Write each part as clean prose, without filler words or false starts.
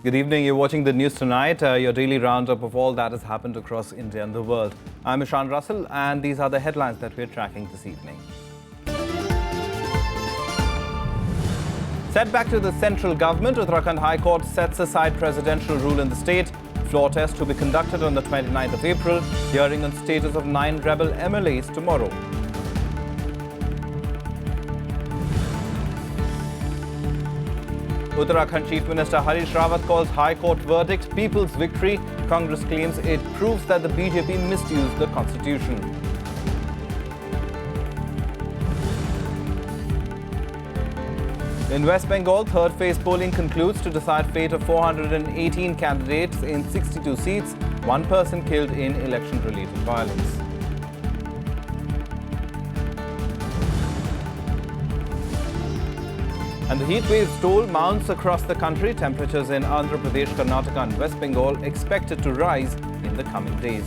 Good evening. You're watching the news tonight, your daily roundup of all that has happened across India and the world. I'm Ishan Russell, and these are the headlines that we're tracking this evening. Setback to the central government. Uttarakhand High Court sets aside presidential rule in the state. Floor test to be conducted on the 29th of April. Hearing on status of 9 rebel MLAs tomorrow. Uttarakhand Chief Minister Harish Rawat calls High Court verdict people's victory. Congress claims it proves that the BJP misused the constitution. In West Bengal, third phase polling concludes to decide fate of 418 candidates in 62 seats. One person killed in election-related violence. And the heat wave's toll mounts across the country. Temperatures in Andhra Pradesh, Karnataka and West Bengal expected to rise in the coming days.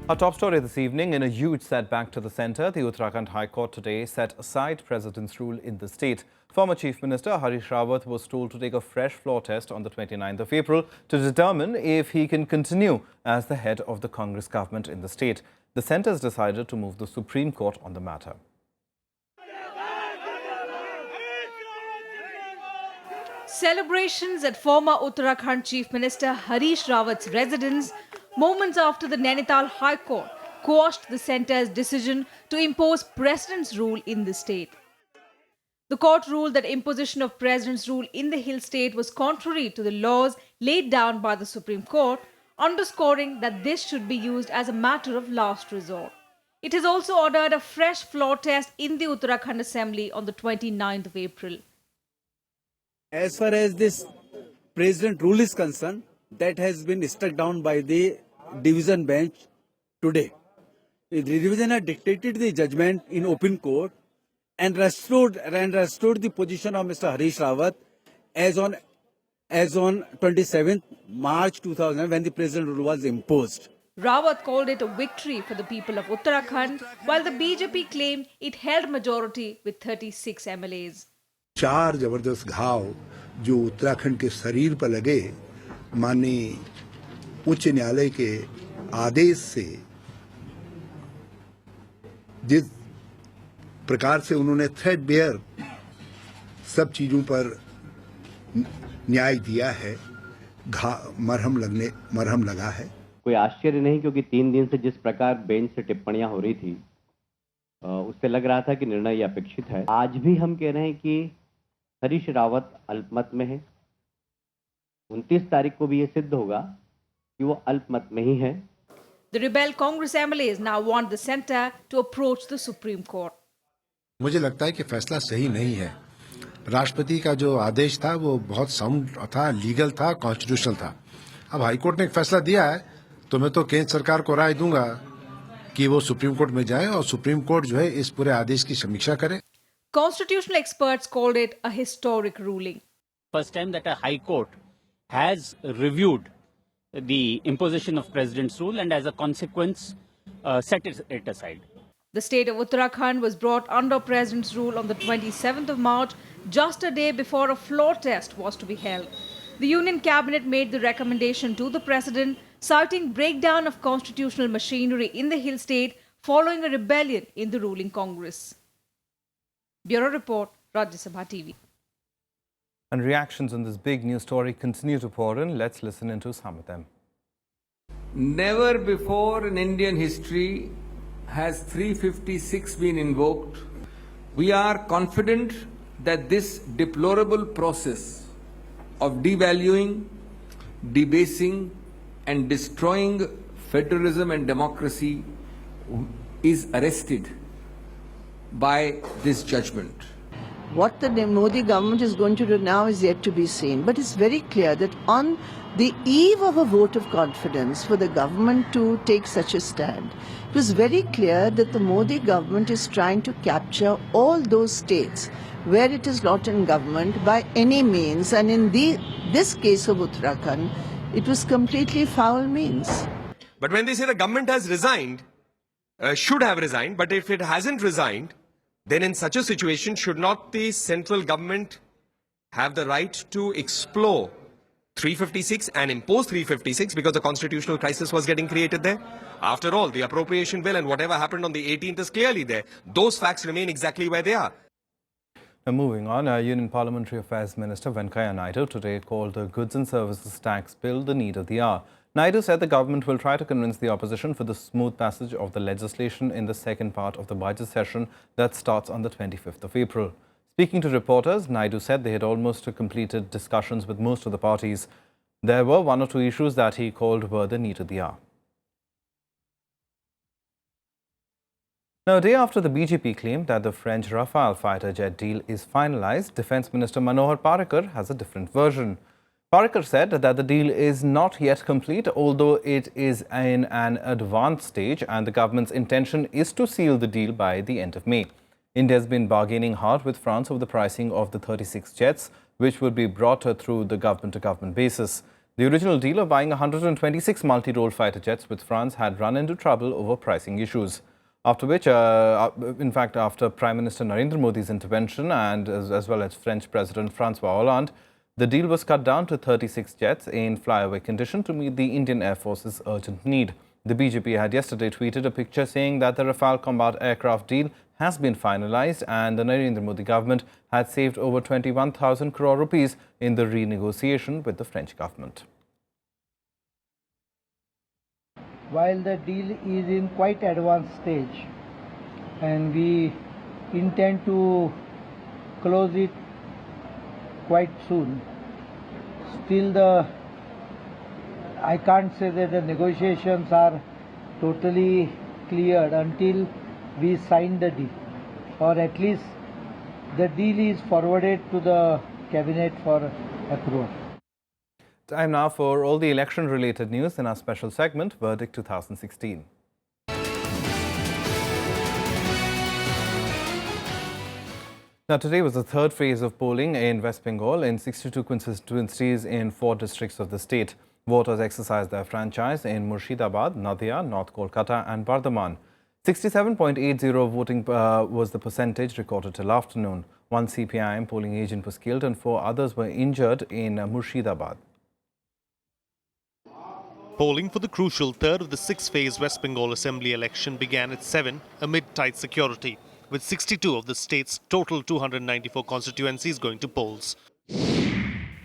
Our top story this evening: in a huge setback to the centre, the Uttarakhand High Court today set aside President's rule in the state. Former Chief Minister Harish Rawat was told to take a fresh floor test on the 29th of April to determine if he can continue as the head of the Congress government in the state. The centre has decided to move the Supreme Court on the matter. Celebrations at former Uttarakhand Chief Minister Harish Rawat's residence moments after the Nainital High Court quashed the centre's decision to impose President's rule in the state. The court ruled that imposition of President's rule in the hill state was contrary to the laws laid down by the Supreme Court, underscoring that this should be used as a matter of last resort. It has also ordered a fresh floor test in the Uttarakhand Assembly on the 29th of April. As far as this President rule is concerned, that has been struck down by the division bench today. The division had dictated the judgment in open court and restored the position of Mr. Harish Rawat as on 27th March 2000 when the President rule was imposed. Rawat called it a victory for the people of Uttarakhand, while the BJP claimed it held majority with 36 MLAs. 4 जबरदस्त घाव जो उत्तराखंड के शरीर पर लगे, माननीय उच्च न्यायालय के आदेश से जिस प्रकार से उन्होंने थ्रेडबेयर सब चीजों पर न्याय दिया है, मरहम लगा है। कोई आश्चर्य नहीं, क्योंकि 3 दिन से जिस प्रकार बेंच से टिप्पणियां हो रही थी उससे लग रहा था कि निर्णय अपेक्षित है। आज भी हम कह रहे हैं कि हरीश रावत अल्पमत में है। 29 तारीख को भी ये सिद्ध होगा कि वो अल्पमत में ही है। The rebel Congress MLAs now want the centre to approach the Supreme Court. मुझे लगता है कि फैसला सही नहीं है। राष्ट्रपति का जो आदेश था वो बहुत साउंड था, लीगल था, कॉन्स्टिट्यूशनल था। अब हाईकोर्ट ने एक फैसला दिया है तो मैं तो केंद्र सरकार को राय दूंगा कि वो सुप्रीम कोर्ट में जाए और सुप्रीम कोर्ट जो है इस पूरे आदेश की समीक्षा करे। Constitutional experts called it a historic ruling. First time that a high court has reviewed the imposition of President's rule and as a consequence set it aside. The state of Uttarakhand was brought under President's rule on the 27th of March, just a day before a floor test was to be held. The Union Cabinet made the recommendation to the President, citing breakdown of constitutional machinery in the hill state following a rebellion in the ruling Congress. Bureau Report, Rajya Sabha TV. And reactions on this big news story continue to pour in. Let's listen into some of them. Never before in Indian history has 356 been invoked. We are confident that this deplorable process of devaluing, debasing and destroying federalism and democracy is arrested by this judgment. What the Modi government is going to do now is yet to be seen. But it's very clear that on the eve of a vote of confidence for the government to take such a stand, it was very clear that the Modi government is trying to capture all those states where it is not in government by any means. And in this case of Uttarakhand, it was completely foul means. But when they say the government has resigned, should have resigned, but if it hasn't resigned, then in such a situation, should not the central government have the right to explore 356 and impose 356 because a constitutional crisis was getting created there? After all, the appropriation bill and whatever happened on the 18th is clearly there. Those facts remain exactly where they are. Now moving on, Union Parliamentary Affairs Minister Venkaiah Naidu today called the Goods and Services Tax Bill the need of the hour. Naidu said the government will try to convince the opposition for the smooth passage of the legislation in the second part of the budget session that starts on the 25th of April. Speaking to reporters, Naidu said they had almost completed discussions with most of the parties. There were one or two issues that he called were the need of the hour. Now, a day after the BJP claimed that the French Rafale fighter jet deal is finalized, Defence Minister Manohar Parrikar has a different version. Parrikar said that the deal is not yet complete, although it is in an advanced stage and the government's intention is to seal the deal by the end of May. India has been bargaining hard with France over the pricing of the 36 jets, which would be brought through the government-to-government basis. The original deal of buying 126 multi-role fighter jets with France had run into trouble over pricing issues. After which, after Prime Minister Narendra Modi's intervention and as well as French President Francois Hollande, the deal was cut down to 36 jets in flyaway condition to meet the Indian Air Force's urgent need. The BJP had yesterday tweeted a picture saying that the Rafale combat aircraft deal has been finalized and the Narendra Modi government had saved over 21,000 crore rupees in the renegotiation with the French government. While the deal is in quite advanced stage and we intend to close it quite soon, still I can't say that the negotiations are totally cleared until we sign the deal, or at least the deal is forwarded to the cabinet for approval. Time now for all the election-related news in our special segment, Verdict 2016. Now, today was the third phase of polling in West Bengal in 62 constituencies in 4 districts of the state. Voters exercised their franchise in Murshidabad, Nadia, North Kolkata and Bardhaman. 67.80 voting was the percentage recorded till afternoon. One CPIM polling agent was killed and 4 others were injured in Murshidabad. Polling for the crucial third of the 6th-phase West Bengal Assembly election began at 7 amid tight security, with 62 of the state's total 294 constituencies going to polls.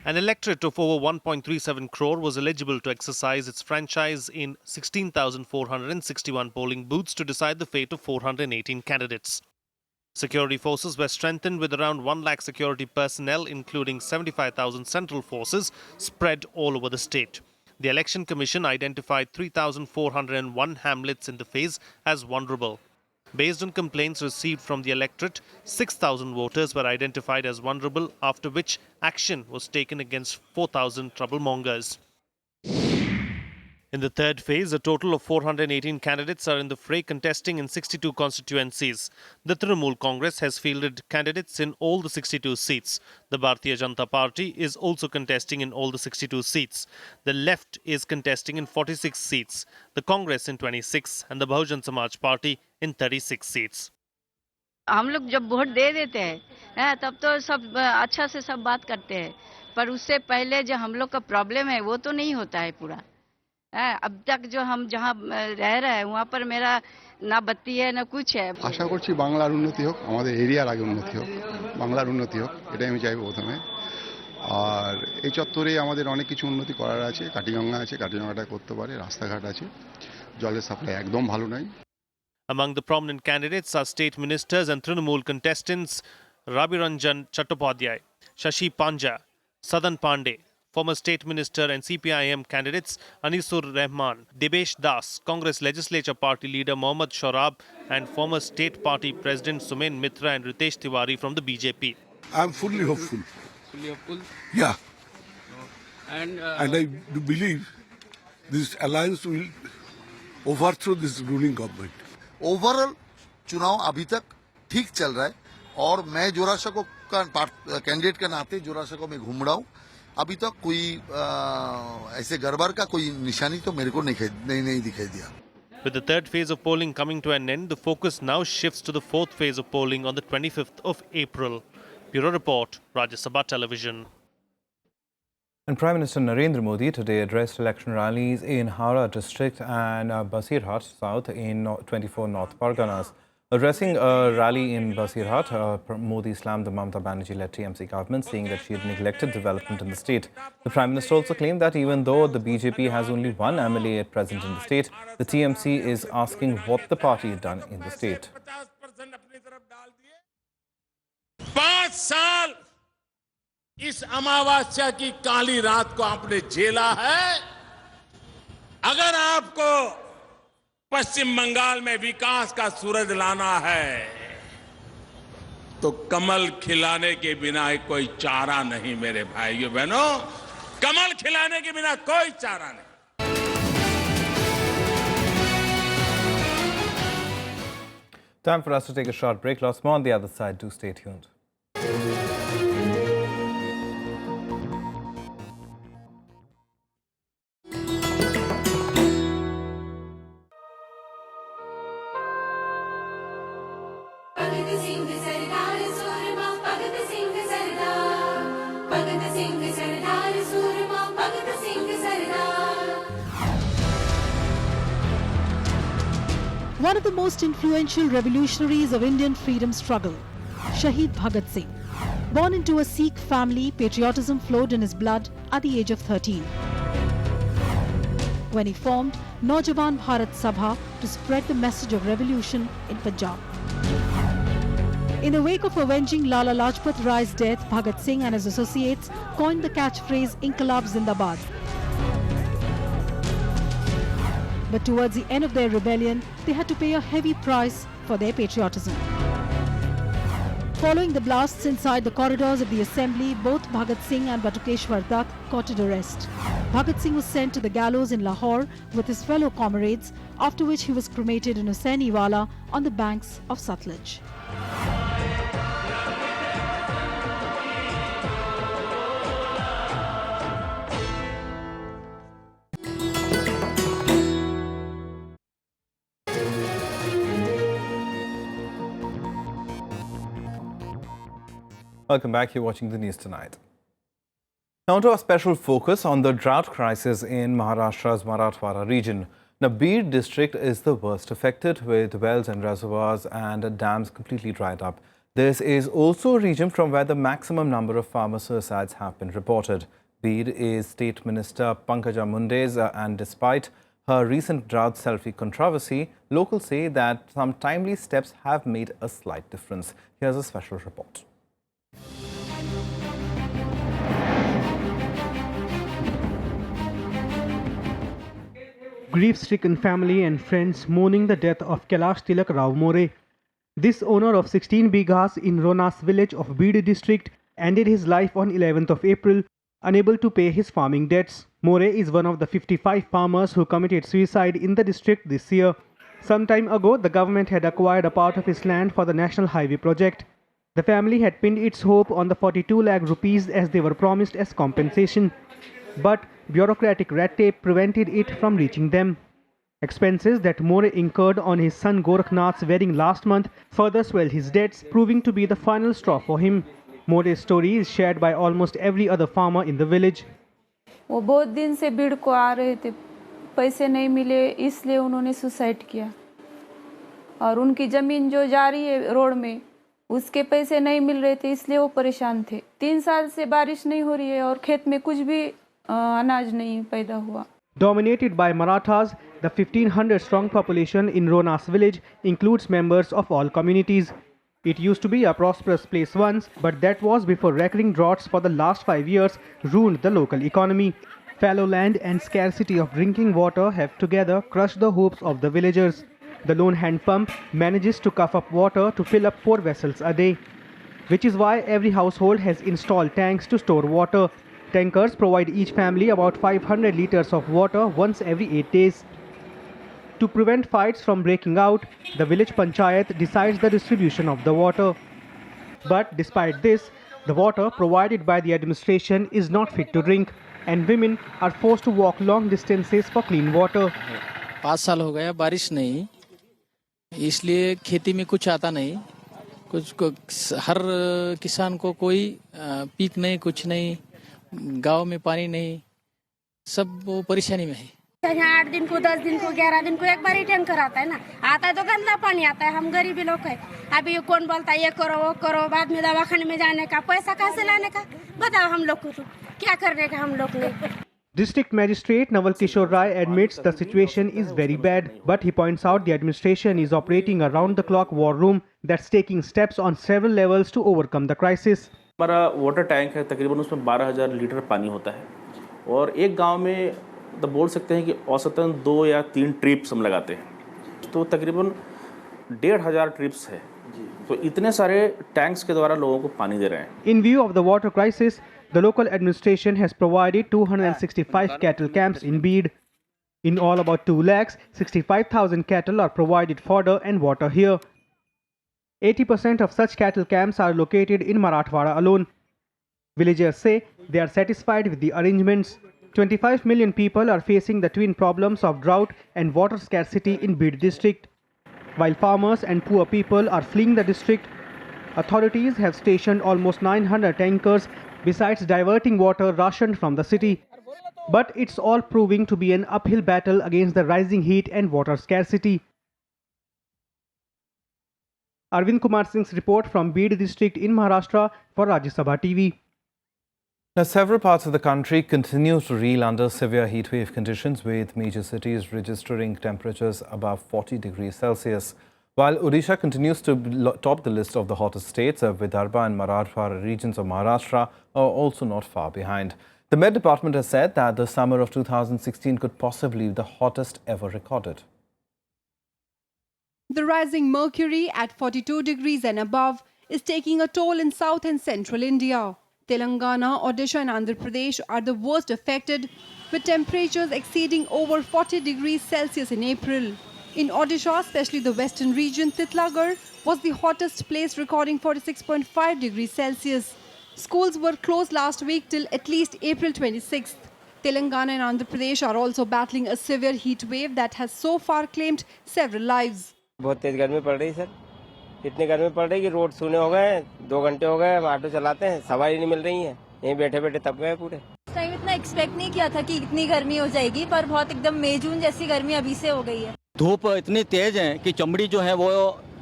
An electorate of over 1.37 crore was eligible to exercise its franchise in 16,461 polling booths to decide the fate of 418 candidates. Security forces were strengthened with around 1 lakh security personnel, including 75,000 central forces, spread all over the state. The Election Commission identified 3,401 hamlets in the phase as vulnerable. Based on complaints received from the electorate, 6,000 voters were identified as vulnerable, after which action was taken against 4,000 troublemongers. In the third phase, a total of 418 candidates are in the fray, contesting in 62 constituencies. The Trinamool Congress has fielded candidates in all the 62 seats. The Bharatiya Janata Party is also contesting in all the 62 seats. The left is contesting in 46 seats, the Congress in 26 and the Bahujan Samaj Party in 36 seats. हम लोग जब vote दे देते हैं तब तो सब अच्छा से सब बात करते हैं, पर उससे पहले जो हम लोग का प्रॉब्लम है वो तो नहीं होता है पूरा। अब तक जो हम जहाँ रह रहे हैं वहाँ पर मेरा ना बत्ती है ना कुछ है। आशा করছি বাংলার উন্নতি হোক, আমাদের এরিয়ার আগে উন্নতি হোক, বাংলার উন্নতি হোক, এটাই আমি চাইবো প্রথমে। আর এই চত্বরে আমাদের অনেক কিছু উন্নতি করার আছে, কাটিগঙ্গা আছে, কাটিগঙ্গাটা করতে পারে, রাস্তাঘাট আছে, জলের সাপ্লাই একদম ভালো নাই। Among the prominent candidates are state ministers and Trinamool contestants Rabiranjan Chattopadhyay, Shashi Panja, Sadan Pandey, former state minister and CPIM candidates Anisur Rahman, Debesh Das, Congress legislature party leader Mohammad Shorab and former state party president Sumen Mitra and Ritesh Tiwari from the BJP. I'm fully hopeful. Fully hopeful? Yeah. And I do believe this alliance will overthrow this ruling government. Overall चुनाव अभी तक ठीक चल रहा है और मैं जोराशको का कैंडिडेट के नाते जोराशको में घूम रहा हूँ। अभी तक कोई ऐसे गड़बड़ का कोई निशानी तो मेरे को नहीं दिखाई दिया। With the third phase of polling coming to an end, the focus now shifts to the fourth phase of polling on the 25th of April. Bureau Report, Rajya Sabha Television. And Prime Minister Narendra Modi today addressed election rallies in Howrah district and Basirhat South in 24 North Parganas. Addressing a rally in Basirhat, Modi slammed the Mamata Banerjee-led TMC government, saying that she had neglected development in the state. The Prime Minister also claimed that even though the BJP has only one MLA at present in the state, the TMC is asking what the party had done in the state. 5 साल इस अमावस्या की काली रात को आपने झेला है। अगर आपको पश्चिम बंगाल में विकास का सूरज लाना है तो कमल खिलाने के बिना कोई चारा नहीं मेरे भाइयों बहनों, कमल खिलाने के बिना कोई चारा नहीं। Time for us to take a short break. Lots more on the other side. Do stay tuned. One of the most influential revolutionaries of Indian freedom struggle, Shaheed Bhagat Singh. Born into a Sikh family, patriotism flowed in his blood at the age of 13. When he formed Naujawan Bharat Sabha to spread the message of revolution in Punjab. In the wake of avenging Lala Lajpat Rai's death, Bhagat Singh and his associates coined the catchphrase Inqilab Zindabad. But towards the end of their rebellion, they had to pay a heavy price for their patriotism. Following the blasts inside the corridors of the assembly, both Bhagat Singh and Batukeshwar Dutt courted arrest. Bhagat Singh was sent to the gallows in Lahore with his fellow comrades, after which he was cremated in Hussainiwala on the banks of Satluj. Welcome back. You're watching the news tonight. Now to our special focus on the drought crisis in Maharashtra's Marathwada region. Now, Beed district is the worst affected, with wells and reservoirs and dams completely dried up. This is also a region from where the maximum number of farmer suicides have been reported. Beed is State Minister Pankaja Munde's, and despite her recent drought selfie controversy, locals say that some timely steps have made a slight difference. Here's a special report. Grief-stricken family and friends mourning the death of Kailash Tilak Rao More. This owner of 16 bighas in Ronas village of Beed district ended his life on 11th of April, unable to pay his farming debts. More is one of the 55 farmers who committed suicide in the district this year. Some time ago, the government had acquired a part of his land for the National Highway project. The family had pinned its hope on the 42 lakh rupees as they were promised as compensation. But bureaucratic red tape prevented it from reaching them. Expenses that More incurred on his son Gorakhnath's wedding last month further swelled his debts, proving to be the final straw for him. More's story is shared by almost every other farmer in the village. वो बहुत दिन से बीड़ को आ रहे थे, पैसे नहीं मिले इसलिए उन्होंने सुसाइड किया और उनकी जमीन जो जा रही है रोड में उसके पैसे नहीं मिल रहे थे इसलिए वो परेशान थे। 3 साल से बारिश नहीं हो रही है और खेत में कुछ भी अनाज नहीं पैदा हुआ। Dominated by Marathas, the 1500-strong population in Ronas village includes members of all communities. It used to be a prosperous place once, but that was before recurring droughts for the last 5 years ruined the local economy. Fallow land and scarcity of drinking water have together crushed the hopes of the villagers. The lone hand pump manages to cough up water to fill up 4 vessels a day, which is why every household has installed tanks to store water. Tankers provide each family about 500 liters of water once every 8 days. To prevent fights from breaking out, the village panchayat decides the distribution of the water. But despite this, the water provided by the administration is not fit to drink, and women are forced to walk long distances for clean water. 5 साल हो गया बारिश नहीं, इसलिए खेती में कुछ आता नहीं, हर किसान को कोई पीक नहीं, कुछ नहीं, गांव में पानी नहीं, सब वो परेशानी में है। यहाँ 8 दिन को, 10 दिन को, 11 दिन को एक बार ही टैंकर आता है ना, आता है तो गंदा पानी आता है। हम गरीबी लोग है, अभी कौन बोलता है ये करो वो करो, बाद में दवाखाने में जाने का पैसा कहाँ से लाने का, बताओ हम लोग को तो क्या करने का हम लोग ने। District Magistrate Naval Kishore Rai admits the situation is very bad, but he points out the administration is operating a round-the-clock war room that's taking steps on several levels to overcome the crisis. हमारा water tank है, तकरीबन उसमें 12,000 litre पानी होता है और एक गांव में तो बोल सकते हैं कि औसतन 2 या 3 ट्रिप्स हम लगाते हैं, तो तकरीबन 1,500 ट्रिप्स है, तो इतने सारे टैंक्स के द्वारा लोगों को पानी दे रहे हैं। In view of the water crisis, the local administration has provided 265 cattle camps in Beed. In all, about 2,65,000 cattle are provided fodder and water here. 80% of such cattle camps are located in Marathwada alone. Villagers say they are satisfied with the arrangements. 25 million people are facing the twin problems of drought and water scarcity in Beed district. While farmers and poor people are fleeing the district, authorities have stationed almost 900 tankers besides diverting water rationed from the city. But it's all proving to be an uphill battle against the rising heat and water scarcity. Arvind Kumar Singh's report from Beed district in Maharashtra for Rajya Sabha TV. Now, several parts of the country continue to reel under severe heatwave conditions, with major cities registering temperatures above 40 degrees Celsius. While Odisha continues to top the list of the hottest states, Vidarbha and Marathwada regions of Maharashtra are also not far behind. The Met Department has said that the summer of 2016 could possibly be the hottest ever recorded. The rising mercury at 42 degrees and above is taking a toll in south and central India. Telangana, Odisha and Andhra Pradesh are the worst affected, with temperatures exceeding over 40 degrees Celsius in April. In Odisha, especially the western region, Titlagarh was the hottest place, recording 46.5 degrees Celsius. Schools were closed last week till at least April 26th. Telangana and Andhra Pradesh are also battling a severe heat wave that has so far claimed several lives. बहुत तेज गर्मी पड़ रही sir, इतनी गर्मी पड़ रही कि road सूने हो गए, 2 घंटे हो गए हम ऑटो चलाते हैं, सवारी नहीं मिल रही है, यहीं बैठे बैठे तप गए पूरे। इस टाइम इतना एक्सपेक्ट नहीं किया था कि इतनी गर्मी हो जाएगी, पर बहुत एकदम मई जून जैसी गर्मी अभी से हो गई है। धूप इतनी तेज है कि चमड़ी जो है वो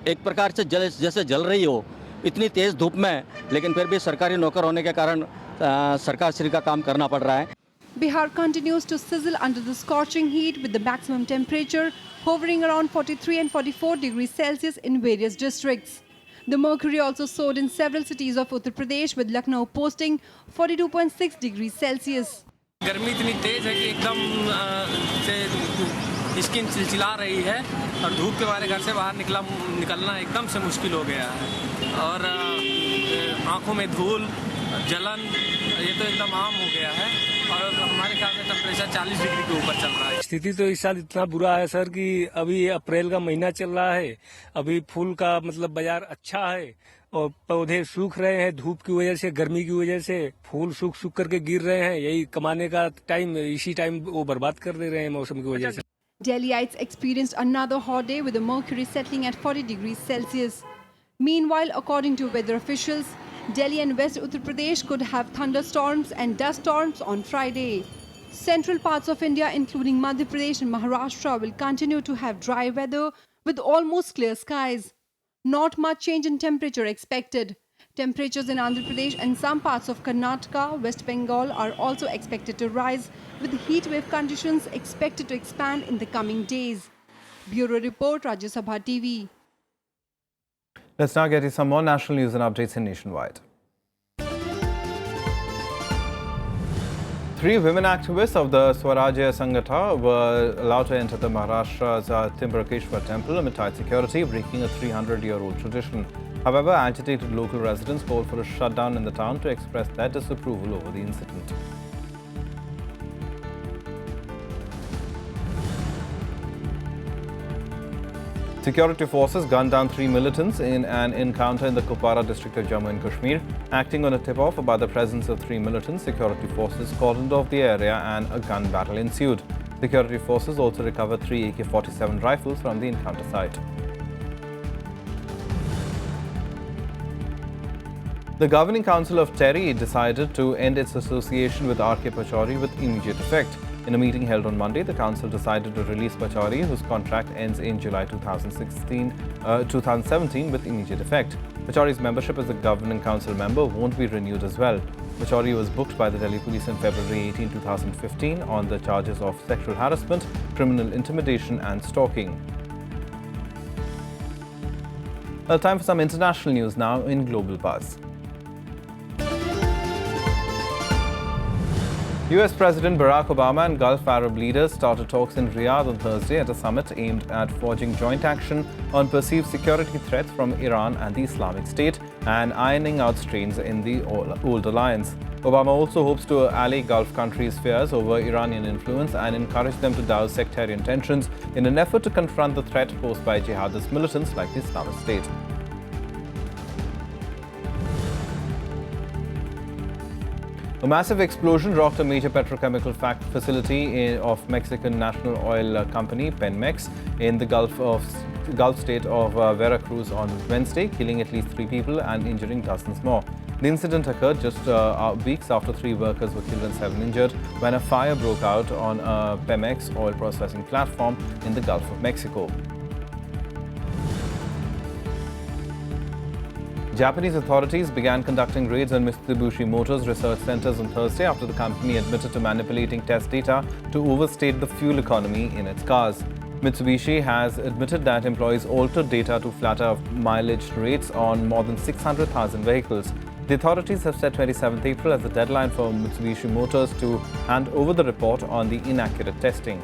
एक प्रकार से जैसे जल रही हो, इतनी तेज धूप में, लेकिन फिर भी सरकारी नौकर होने के कारण सरकार श्री का काम करना पड़ रहा है। Bihar continues to sizzle under the scorching heat, with the maximum temperature hovering around 43 and 44 degrees Celsius in various districts. The mercury also soared in several cities of Uttar Pradesh, with Lucknow posting 42.6 degrees Celsius. गर्मी इतनी तेज है कि एकदम skin Chilchila रही है और धूप के मारे घर से बाहर निकलना एकदम से मुश्किल हो गया है और आंखों में धूल, जलन, ये तो एकदम आम हो गया है और हमारे ख्याल से टेम्परेचर 40 डिग्री के ऊपर चल रहा है। स्थिति तो इस साल इतना बुरा है सर कि अभी अप्रैल का महीना चल रहा है, अभी फूल का मतलब बाजार अच्छा है और पौधे सूख रहे हैं, धूप की वजह से, गर्मी की वजह से फूल सूख करके गिर रहे हैं। यही कमाने का टाइम, इसी टाइम वो बर्बाद कर दे रहे हैं मौसम की वजह से। Delhiites experienced another hot day, with the mercury settling at 40 degrees Celsius. Meanwhile, according to weather officials, Delhi and West Uttar Pradesh could have thunderstorms and dust storms on Friday. Central parts of India, including Madhya Pradesh and Maharashtra, will continue to have dry weather with almost clear skies. Not much change in temperature expected. Temperatures in Andhra Pradesh and some parts of Karnataka, West Bengal are also expected to rise, with heat wave conditions expected to expand in the coming days. Bureau Report, Rajya Sabha TV. Let's now get you some more national news and updates in Nationwide. 3 women activists of the Rajya Sanghatha were allowed to enter the Maharashtra's Timbarakeshwar temple amid tight security, breaking a 300-year-old tradition. However, agitated local residents called for a shutdown in the town to express their disapproval over the incident. Security forces gunned down 3 militants in an encounter in the Kupwara district of Jammu and Kashmir. Acting on a tip-off about the presence of 3 militants, security forces cordoned off the area and a gun battle ensued. Security forces also recovered 3 AK-47 rifles from the encounter site. The Governing Council of Terry decided to end its association with R.K. Pachauri with immediate effect. In a meeting held on Monday, the council decided to release Pachauri, whose contract ends in July 2017 with immediate effect. Pachauri's membership as a Governing Council member won't be renewed as well. Pachauri was booked by the Delhi police in February 18, 2015 on the charges of sexual harassment, criminal intimidation and stalking. Well, time for some international news now in Global Buzz. US President Barack Obama and Gulf Arab leaders started talks in Riyadh on Thursday at a summit aimed at forging joint action on perceived security threats from Iran and the Islamic State and ironing out strains in the old alliance. Obama also hopes to allay Gulf countries' fears over Iranian influence and encourage them to douse sectarian tensions in an effort to confront the threat posed by jihadist militants like the Islamic State. A massive explosion rocked a major petrochemical facility of Mexican national oil company Pemex in the Gulf state of Veracruz on Wednesday, killing at least 3 people and injuring dozens more. The incident occurred just weeks after 3 workers were killed and 7 injured when a fire broke out on a Pemex oil processing platform in the Gulf of Mexico. Japanese authorities began conducting raids on Mitsubishi Motors research centers on Thursday after the company admitted to manipulating test data to overstate the fuel economy in its cars. Mitsubishi has admitted that employees altered data to flatter mileage rates on more than 600,000 vehicles. The authorities have set 27th April as the deadline for Mitsubishi Motors to hand over the report on the inaccurate testing.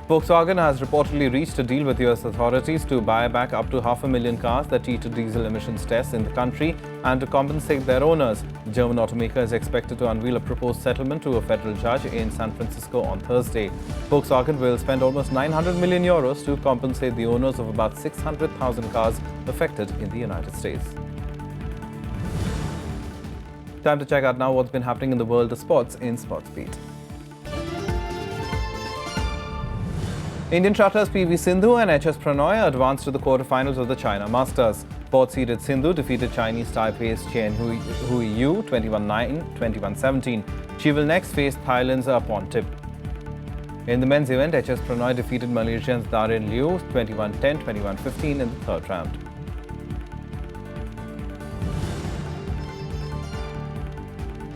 Volkswagen has reportedly reached a deal with US authorities to buy back up to 500,000 cars that cheated diesel emissions tests in the country and to compensate their owners. The German automaker is expected to unveil a proposed settlement to a federal judge in San Francisco on Thursday. Volkswagen will spend almost €900 million to compensate the owners of about 600,000 cars affected in the United States. Time to check out now what's been happening in the world of sports in SportsBeat. Indian shutters PV Sindhu and HS Pranoy advanced to the quarterfinals of the China Masters. Fourth-seeded Sindhu defeated Chinese Taipei's Chen Hui-Yu 21-9, 21-17. She will next face Thailand's Pontip. In the men's event, HS Pranoy defeated Malaysian's Darin Liu 21-10, 21-15 in the third round.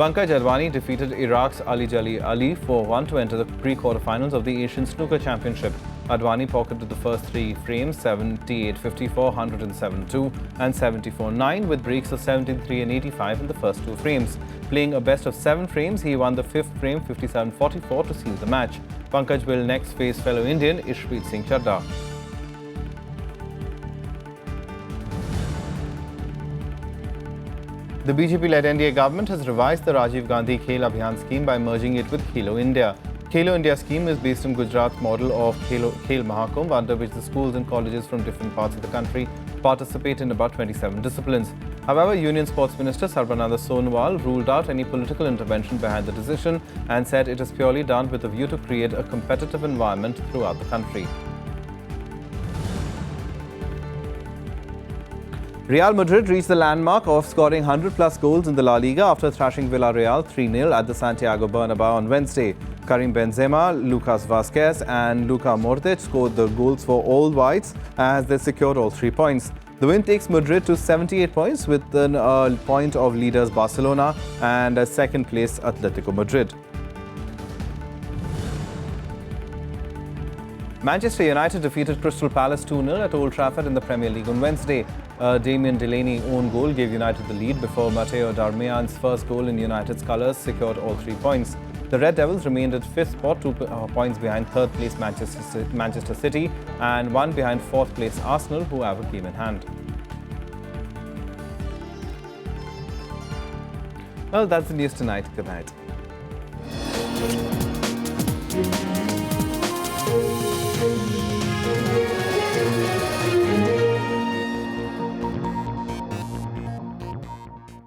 Pankaj Advani defeated Iraq's Ali Jali Ali 4-1 to enter the pre-quarterfinals of the Asian Snooker Championship. Advani pocketed the first 3 frames 78-54, 107-2 and 74-9 with breaks of 17-3 and 85 in the first 2 frames. Playing a best of 7 frames, he won the 5th frame 57-44 to seal the match. Pankaj will next face fellow Indian Ishpreet Singh Chadda. The BJP-led NDA government has revised the Rajiv Gandhi Khel Abhiyan scheme by merging it with Khelo India. Khelo India scheme is based on Gujarat's model of Khel Mahakumbh, under which the schools and colleges from different parts of the country participate in about 27 disciplines. However, Union Sports Minister Sarbananda Sonowal ruled out any political intervention behind the decision and said it is purely done with a view to create a competitive environment throughout the country. Real Madrid reached the landmark of scoring 100-plus goals in the La Liga after thrashing Villarreal 3-0 at the Santiago Bernabeu on Wednesday. Karim Benzema, Lucas Vazquez and Luka Modric scored the goals for all whites as they secured all 3 points. The win takes Madrid to 78 points with a point of leaders Barcelona and a second place Atletico Madrid. Manchester United defeated Crystal Palace 2-0 at Old Trafford in the Premier League on Wednesday. Damien Delaney own goal gave United the lead before Matteo Darmian's first goal in United's colours secured all 3 points. The Red Devils remained at 5th spot, 2 points behind 3rd place Manchester City and 1 behind 4th place Arsenal, who have a game in hand. Well, that's the news tonight. Good night.